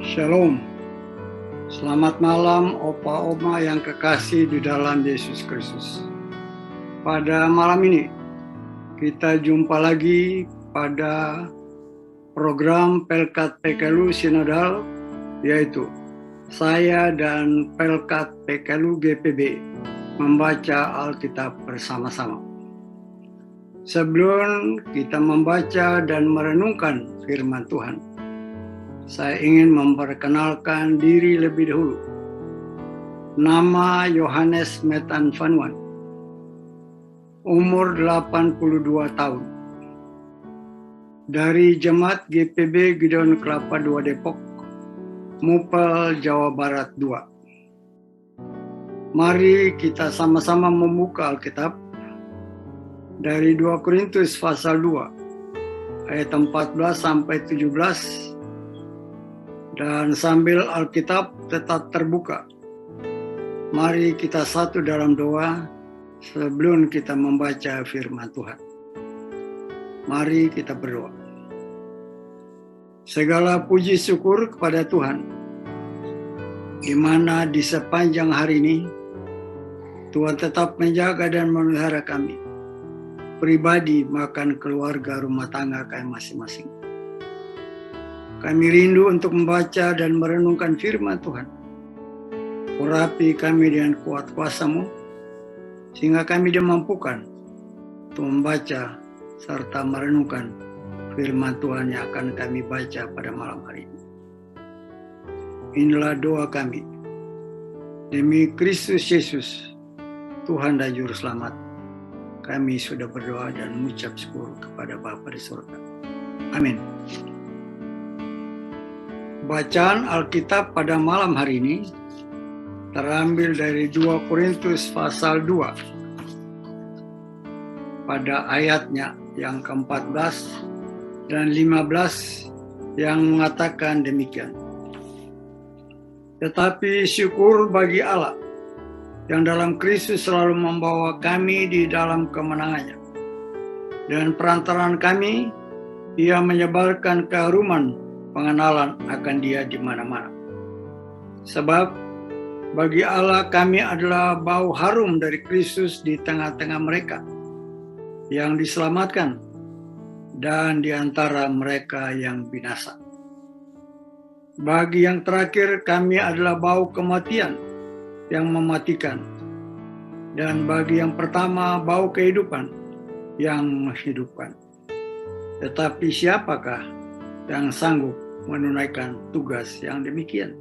Shalom. Selamat malam Opa Oma yang kekasih di dalam Yesus Kristus. Pada malam ini kita jumpa lagi pada program Pelkat PKLU Sinodal, yaitu saya dan Pelkat PKLU GPB membaca Alkitab bersama-sama. Sebelum kita membaca dan merenungkan firman Tuhan, saya ingin memperkenalkan diri lebih dahulu. Nama Yohanes Metan Vanuan, umur 82 tahun. Dari Jemaat GPB Gideon Kelapa II Depok, Mupel, Jawa Barat 2. Mari kita sama-sama membuka Alkitab dari 2 Korintus pasal 2, ayat 14 sampai 17. Dan sambil Alkitab tetap terbuka, mari kita satu dalam doa sebelum kita membaca firman Tuhan. Mari kita berdoa. Segala puji syukur kepada Tuhan, di mana di sepanjang hari ini Tuhan tetap menjaga dan memelihara kami, pribadi makan keluarga rumah tangga kami masing-masing. Kami rindu untuk membaca dan merenungkan firman Tuhan. Urapi kami dengan kuat kuasa-Mu, sehingga kami dimampukan untuk membaca serta merenungkan firman Tuhan yang akan kami baca pada malam hari ini. Inilah doa kami. Demi Kristus Yesus, Tuhan dan Juru Selamat, kami sudah berdoa dan mengucap syukur kepada Bapa di surga. Amin. Bacaan Alkitab pada malam hari ini terambil dari 2 Korintus pasal 2 pada ayatnya yang ke-14 dan 15 yang mengatakan demikian. Tetapi syukur bagi Allah yang dalam Kristus selalu membawa kami di dalam kemenangannya, dan perantaraan kami Ia menyebarkan keharuman pengenalan akan Dia di mana-mana. Sebab bagi Allah kami adalah bau harum dari Kristus di tengah-tengah mereka yang diselamatkan dan di antara mereka yang binasa. Bagi yang terakhir kami adalah bau kematian yang mematikan, dan bagi yang pertama bau kehidupan yang menghidupkan. Tetapi siapakah yang sanggup menunaikan tugas yang demikian?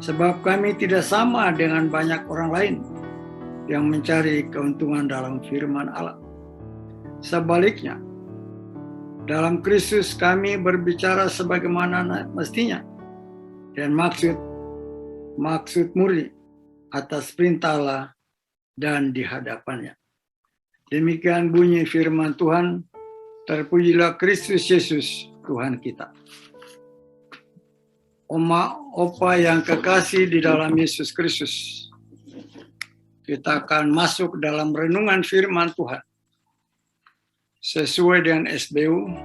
Sebab kami tidak sama dengan banyak orang lain yang mencari keuntungan dalam firman Allah. Sebaliknya, dalam Kristus kami berbicara sebagaimana mestinya, dan maksud murni atas perintah Allah dan di hadapannya. Demikian bunyi firman Tuhan. Terpujilah Kristus Yesus Tuhan kita. Oma Opa yang kekasih di dalam Yesus Kristus, kita akan masuk dalam renungan firman Tuhan sesuai dengan SBU,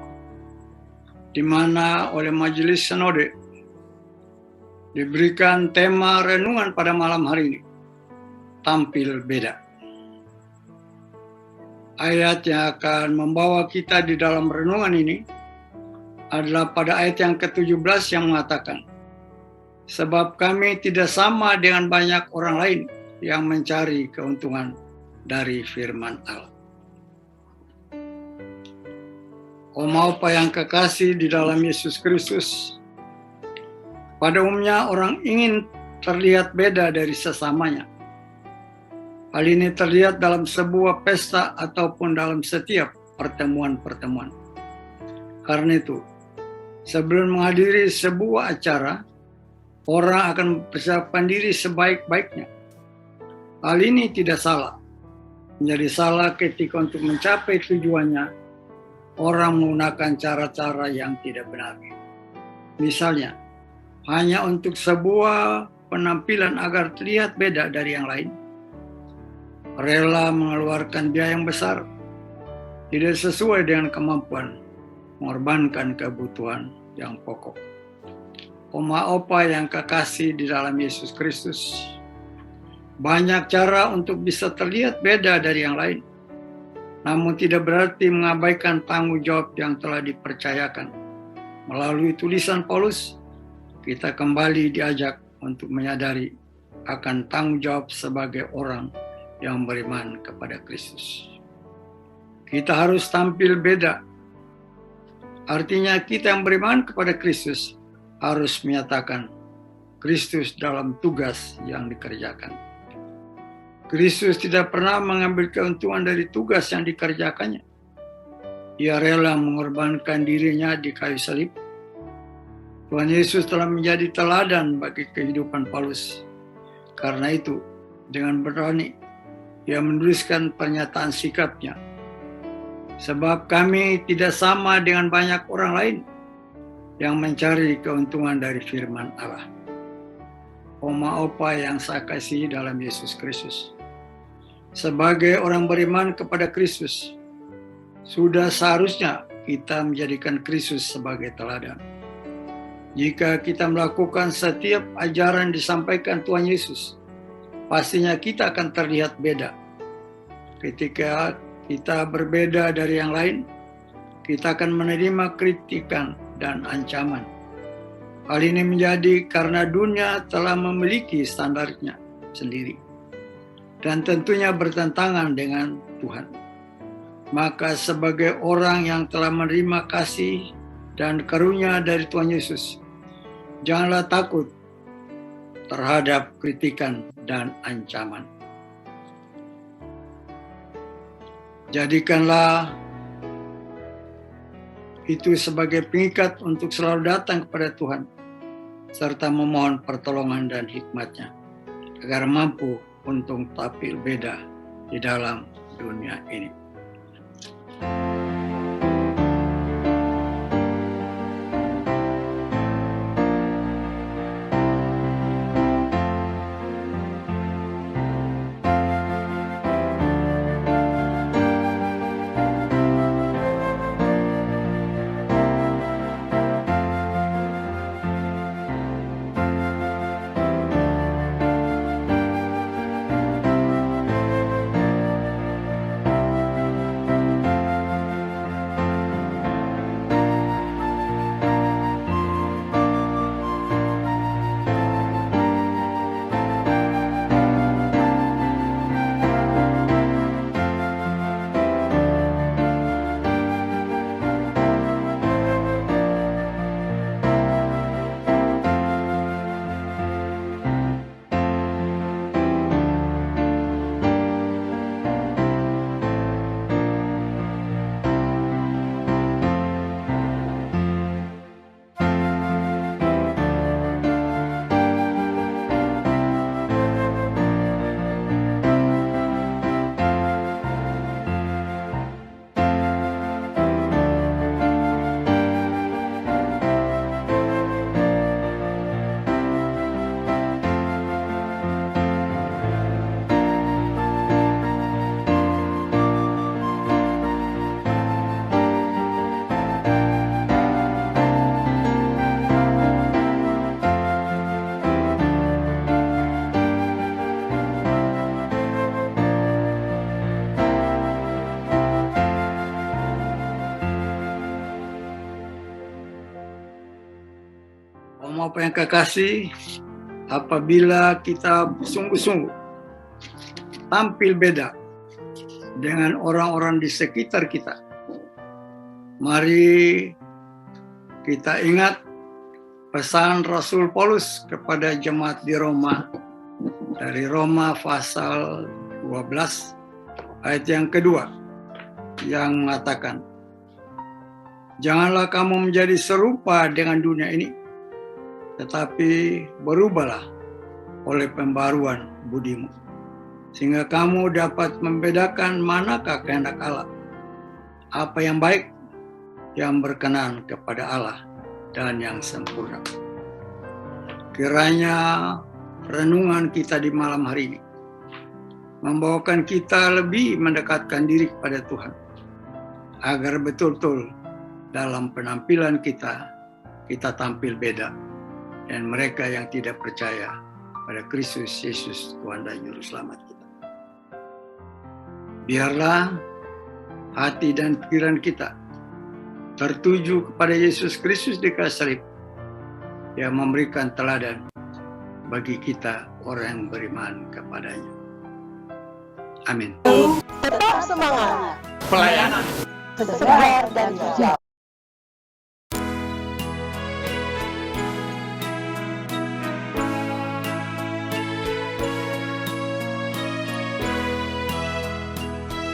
di mana oleh Majelis Sinode diberikan tema renungan pada malam hari ini, tampil beda. Ayat yang akan membawa kita di dalam renungan ini adalah pada ayat yang ke-17 yang mengatakan, sebab kami tidak sama dengan banyak orang lain yang mencari keuntungan dari firman Allah. Oma Opa yang kekasih di dalam Yesus Kristus, pada umumnya orang ingin terlihat beda dari sesamanya. Hal ini terlihat dalam sebuah pesta ataupun dalam setiap pertemuan-pertemuan. Karena itu, sebelum menghadiri sebuah acara, orang akan mempersiapkan diri sebaik-baiknya. Hal ini tidak salah. Menjadi salah ketika untuk mencapai tujuannya, orang menggunakan cara-cara yang tidak benar. Misalnya, hanya untuk sebuah penampilan agar terlihat beda dari yang lain. Rela mengeluarkan biaya yang besar, tidak sesuai dengan kemampuan, mengorbankan kebutuhan yang pokok. Oma opa yang kekasih di dalam Yesus Kristus, banyak cara untuk bisa terlihat beda dari yang lain, namun tidak berarti mengabaikan tanggung jawab yang telah dipercayakan. Melalui tulisan Paulus, kita kembali diajak untuk menyadari akan tanggung jawab sebagai orang yang beriman kepada Kristus. Kita harus tampil beda. Artinya kita yang beriman kepada Kristus harus menyatakan Kristus dalam tugas yang dikerjakan. Kristus tidak pernah mengambil keuntungan dari tugas yang dikerjakannya. Ia rela mengorbankan dirinya di kayu salib. Tuhan Yesus telah menjadi teladan bagi kehidupan Paulus. Karena itu, dengan berani, ia menuliskan pernyataan sikapnya. Sebab kami tidak sama dengan banyak orang lain yang mencari keuntungan dari firman Allah. Oma opa yang saya kasihi dalam Yesus Kristus, sebagai orang beriman kepada Kristus, sudah seharusnya kita menjadikan Kristus sebagai teladan. Jika kita melakukan setiap ajaran disampaikan Tuhan Yesus, pastinya kita akan terlihat beda. Ketika kita berbeda dari yang lain, kita akan menerima kritikan dan ancaman. Hal ini menjadi karena dunia telah memiliki standarnya sendiri dan tentunya bertentangan dengan Tuhan. Maka sebagai orang yang telah menerima kasih dan karunia dari Tuhan Yesus, janganlah takut terhadap kritikan dan ancaman. Jadikanlah itu sebagai pengikat untuk selalu datang kepada Tuhan, serta memohon pertolongan dan hikmat-Nya, agar mampu untuk tampil beda di dalam dunia ini. Apa yang kekasih, apabila kita sungguh-sungguh tampil beda dengan orang-orang di sekitar kita, mari kita ingat pesan Rasul Paulus kepada jemaat di Roma, dari Roma pasal 12 ayat yang kedua, yang mengatakan, janganlah kamu menjadi serupa dengan dunia ini, tetapi berubahlah oleh pembaruan budimu, sehingga kamu dapat membedakan manakah kehendak Allah, apa yang baik, yang berkenan kepada Allah, dan yang sempurna. Kiranya renungan kita di malam hari ini membawakan kita lebih mendekatkan diri kepada Tuhan, agar betul-betul dalam penampilan kita tampil beda dan mereka yang tidak percaya pada Kristus Yesus Tuhan dan Juru Selamat kita. Biarlah hati dan pikiran kita tertuju kepada Yesus Kristus di kayu salib yang memberikan teladan bagi kita orang yang beriman kepadanya. Amin. Tetap semangat. Pelayanan Segar dan hijau.